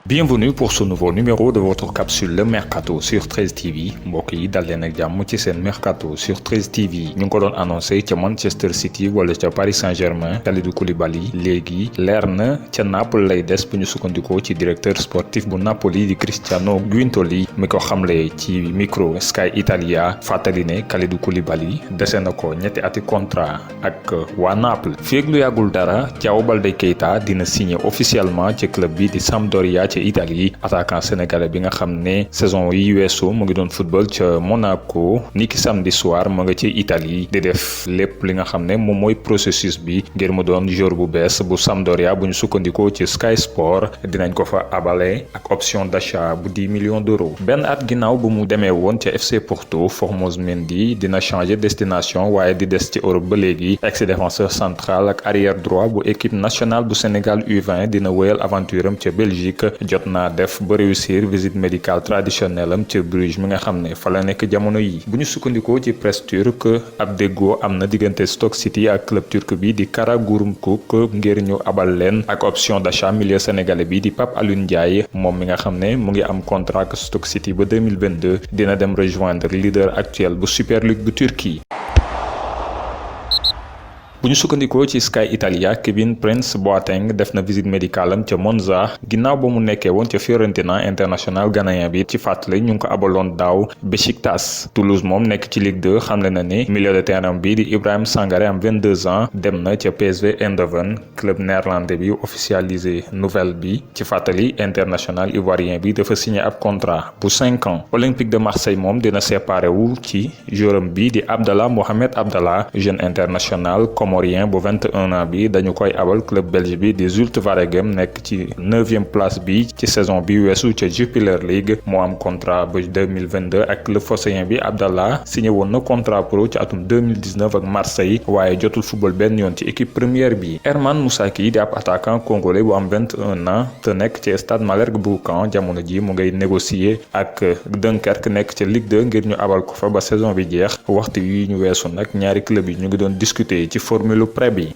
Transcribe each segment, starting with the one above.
Bienvenue pour ce nouveau numéro de votre capsule Le Mercato sur 13 TV mbokk yi dal leen ak jàmm ci seen Mercato sur 13 TV ñu ngi ko doon annoncé ca Manchester City wala ca Paris Saint-Germain Kalidou Koulibaly léegi leer na ca Naples lay des bu ñu sukkandikoo ci directeur sportif bu Napoli di Cristiano Guintoli mi ko xamle ci micro Sky Italia fàttali ne Kalidou Koulibaly dese na ko ñetti ati contrat ak waa Naples feeg lu yàggul dara Diao Baldé Keita dina signé officiellement ci club bi di Sampdoria ci Italie attaquant sénégalais bi nga xam ne saison yi weesu mu ngi doon football ca Monaco niki samedi soir mu nga ci Italie di def lépp li nga xam ne moom mooy processus bi ngir mu doon joueur bu bees bu Sampdoria bu ñu sukkandikoo ci Sky Sport dinañ ko fa abale ak option d'achat bu 10 millions d'euros benn at ginnaaw bu mu demee woon ca FC Porto Formose Mendy dina changer destination waaye di des ci Europe ba léegi ex-défenseur central ak arrière droit bu équipe nationale bu Sénégal U20 dina wéyal aventure am ca Belgique jot naa def ba réussir visite médicale traditionnelle am ca Bruges mi nga xam ne fa la nekk jamono yi bu ñu sukkandikoo ci presse turque ab déggoo am na diggante Stoke City ak club turc bi di Karagümrük ngir ñu abal leen ak option d'achat milieu sénégalais bi di Pape Alioune Ndiaye moom mi nga xam ne mu ngi am contrat ak Stoke City ba 2022 dina dem rejoindre leader actuel bu Super League bu Turquie. bu ñu sukkandikoo ci Sky Italia Kevin Prince Boateng def na visite médicale am ca Monza ginnaaw ba mu nekkee woon ca Fiorentina international ghanéen bi ci fàttali ñu ngi ko abaloon daaw Besiktas Toulouse moom nekk ci Ligue 2 xamle na ni milieu de terrain bi di Ibrahima Sangaré am 22 ans dem na ca PSV Eindhoven club néerlandais bi officialisé nouvelle bi ci fàttali international ivoirien bi dafa signé ab contrat bu 5 ans Olympique de Marseille moom dina séparé wu ci joueuram bi di Abdallah Mohamed Abdallah jeune international Comorien bu 21 ans bi dañu koy abal club belge bi di Zulte Waregem nekk ci 9e place bi ci saison bi weesu ca Jupiler League moo am contrat ba 2022 ak club phocéen bi Abdallah signé woon na contrat pro ci atum 2019 ak Marseille waaye jotul football benn yoon ci équipe première bi Herman Moussaki di ab attaquant congolais bu am 21 ans te nekk ci stade Malherbe bu Caen jamono ji mu ngay négocier ak Dunkerque nekk ci Ligue 2 ngir ñu abal ko fa ba saison bi jeex waxtu yi ñu weesu nag ñaari club yi ñu ngi doon discuter ci formule prêt bi.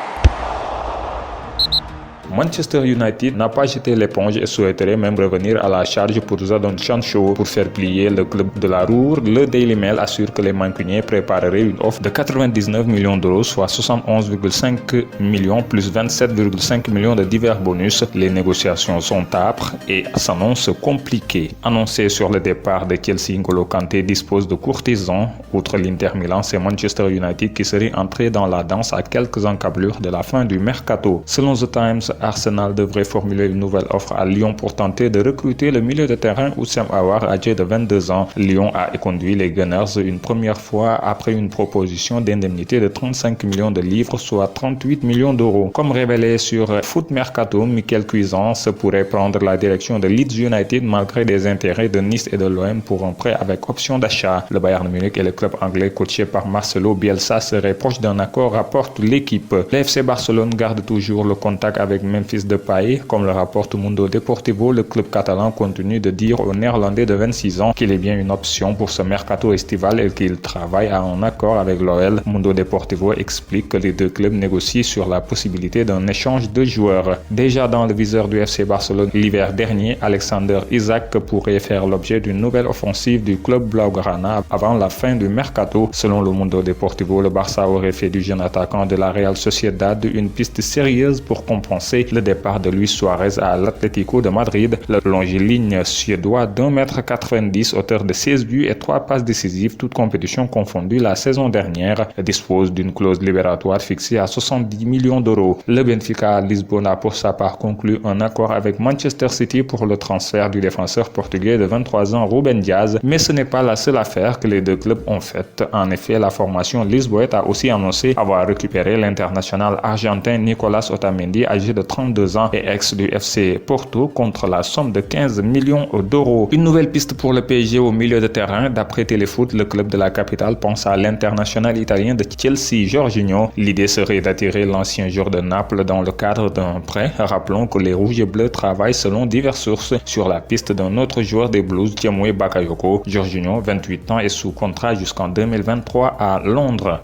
Manchester United n'a pas jeté l'éponge et souhaiterait même revenir à la charge pour Jadon Sancho pour faire plier le club de la Roure. Le Daily Mail assure que les Mancuniens prépareraient une offre de 99 millions d'euros, soit 71,5 millions plus 27,5 millions de divers bonus. Les négociations sont âpres et s'annoncent compliquées. Annoncé sur le départ de Chelsea, N'Golo Kanté dispose de courtisans. Outre l'Inter Milan, c'est Manchester United qui serait entré dans la danse à quelques encablures de la fin du mercato. Selon The Times, Arsenal devrait formuler une nouvelle offre à Lyon pour tenter de recruter le milieu de terrain Oussem Aouar, âgé de 22 ans. Lyon a éconduit les Gunners une première fois après une proposition d'indemnité de 35 millions de livres, soit 38 millions d'euros. Comme révélé sur Foot Mercato, Michael Cuisance pourrait prendre la direction de Leeds United malgré des intérêts de Nice et de l'OM pour un prêt avec option d'achat. Le Bayern Munich et le club anglais coaché par Marcelo Bielsa seraient proches d'un accord, rapporte l'équipe. Le FC Barcelone garde toujours le contact avec Memphis Depay. Comme le rapporte Mundo Deportivo, le club catalan continue de dire au Néerlandais de 26 ans qu'il est bien une option pour ce mercato estival et qu'il travaille à un accord avec l'OL. Mundo Deportivo explique que les deux clubs négocient sur la possibilité d'un échange de joueurs. Déjà dans le viseur du FC Barcelone l'hiver dernier, Alexander Isak pourrait faire l'objet d'une nouvelle offensive du club blaugrana avant la fin du mercato. Selon le Mundo Deportivo, le Barça aurait fait du jeune attaquant de la Real Sociedad une piste sérieuse pour compenser le départ de Luis Suarez à l'Atlético de Madrid. Le longiligne suédois d'1,90 m, auteur de 16 buts et 3 passes décisives, toutes compétitions confondues la saison dernière, dispose d'une clause libératoire fixée à 70 millions d'euros. Le Benfica à Lisbonne a pour sa part conclu un accord avec Manchester City pour le transfert du défenseur portugais de 23 ans Ruben Dias, mais ce n'est pas la seule affaire que les deux clubs ont faite. En effet, la formation lisboète a aussi annoncé avoir récupéré l'international argentin Nicolas Otamendi, âgé de 32 ans et ex du FC Porto, contre la somme de 15 millions d'euros. Une nouvelle piste pour le PSG au milieu de terrain. D'après Téléfoot, le club de la capitale pense à l'international italien de Chelsea, Jorginho. L'idée serait d'attirer l'ancien joueur de Naples dans le cadre d'un prêt. Rappelons que les Rouges et Bleus travaillent selon diverses sources sur la piste d'un autre joueur des Blues, Tiemoué Bakayoko. Jorginho, 28 ans, est sous contrat jusqu'en 2023 à Londres.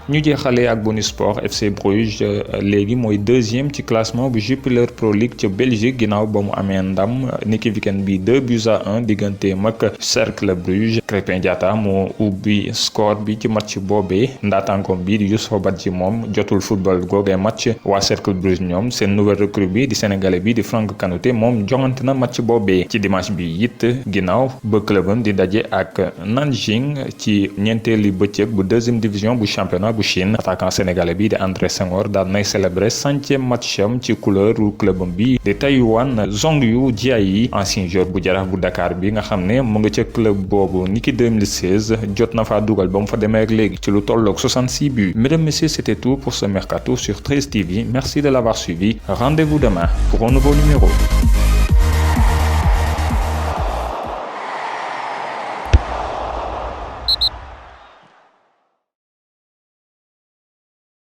ñu jeexalee ak bonus sport FC Bruges léegi mooy deuxième ci classement bu Jupiler Pro League ca Belgique ginnaaw ba mu amee ndam niki weekend bi 2-1 digganteem ak Cercle Bruges. Krépin Diatta moo ubbi score bi ci match boobee ndaataangoom bi di Youssoupha Badji moom jotul football googee match waa Cercle Bruges ñoom seen nouvelle recrue bi di sénégalais bi di Franck Kanouté moom jongante na match boobee ci dimanche bi it ginnaaw ba clubam di daje ak Nanjing ci ñeenteeli bëccëg bu deuxième division bu championnat bu Chine. Attaquant sénégalais bi di André Senghor daal nay célébrer 5e matcham ci couleur clubam bi di Taïwan Zhongyu Jiayi ancien joueur bu Jaraaf bu Dakar bi nga xam ne mu nga ca club boobu niki 2016 jot na faa dugal ba mu fa demee ak léegi ci lu tolloog 66 buts. Mesdames, messieurs, c'était tout pour ce mercato sur 13 TV. Merci de l'avoir suivi. Rendez-vous demain pour un nouveau numéro.